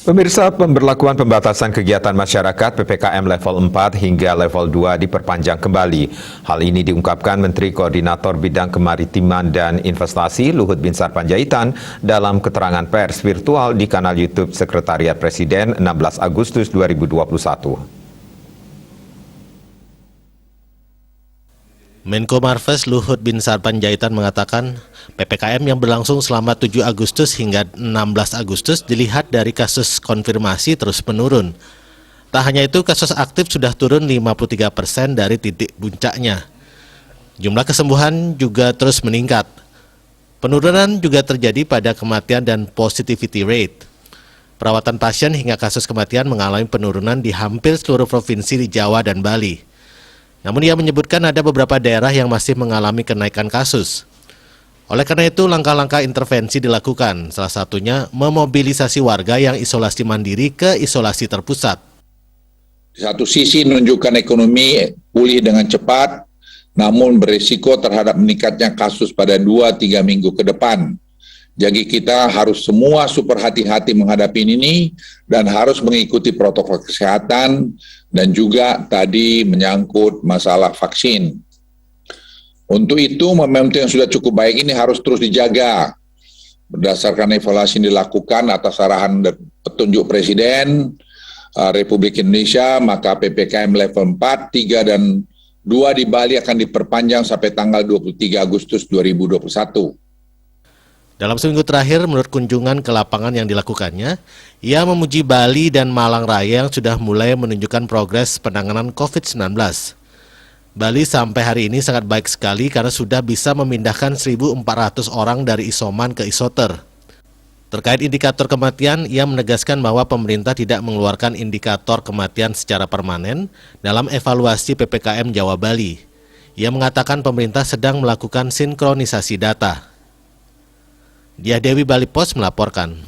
Pemirsa, pemberlakuan pembatasan kegiatan masyarakat PPKM level 4 hingga level 2 diperpanjang kembali. Hal ini diungkapkan Menteri Koordinator Bidang Kemaritiman dan Investasi Luhut Binsar Panjaitan dalam keterangan pers virtual di kanal YouTube Sekretariat Presiden 16 Agustus 2021. Menko Marves Luhut Binsar Panjaitan mengatakan PPKM yang berlangsung selama 7 Agustus hingga 16 Agustus dilihat dari kasus konfirmasi terus menurun. Tak hanya itu, kasus aktif sudah turun 53% dari titik puncaknya. Jumlah kesembuhan juga terus meningkat. Penurunan juga terjadi pada kematian dan positivity rate. Perawatan pasien hingga kasus kematian mengalami penurunan di hampir seluruh provinsi di Jawa dan Bali. Namun ia menyebutkan ada beberapa daerah yang masih mengalami kenaikan kasus. Oleh karena itu, langkah-langkah intervensi dilakukan, salah satunya memobilisasi warga yang isolasi mandiri ke isolasi terpusat. Di satu sisi menunjukkan ekonomi pulih dengan cepat, namun berisiko terhadap meningkatnya kasus pada 2-3 minggu ke depan. Jadi kita harus semua super hati-hati menghadapi ini dan harus mengikuti protokol kesehatan dan juga tadi menyangkut masalah vaksin. Untuk itu momentum yang sudah cukup baik ini harus terus dijaga. Berdasarkan evaluasi yang dilakukan atas arahan dan petunjuk Presiden Republik Indonesia, maka PPKM level 4, 3, dan 2 di Bali akan diperpanjang sampai tanggal 23 Agustus 2021. Dalam seminggu terakhir, menurut kunjungan ke lapangan yang dilakukannya, ia memuji Bali dan Malang Raya yang sudah mulai menunjukkan progres penanganan COVID-19. Bali sampai hari ini sangat baik sekali karena sudah bisa memindahkan 1.400 orang dari isoman ke isoter. Terkait indikator kematian, ia menegaskan bahwa pemerintah tidak mengeluarkan indikator kematian secara permanen dalam evaluasi PPKM Jawa Bali. Ia mengatakan pemerintah sedang melakukan sinkronisasi data. Dia Dewi Bali Pos melaporkan.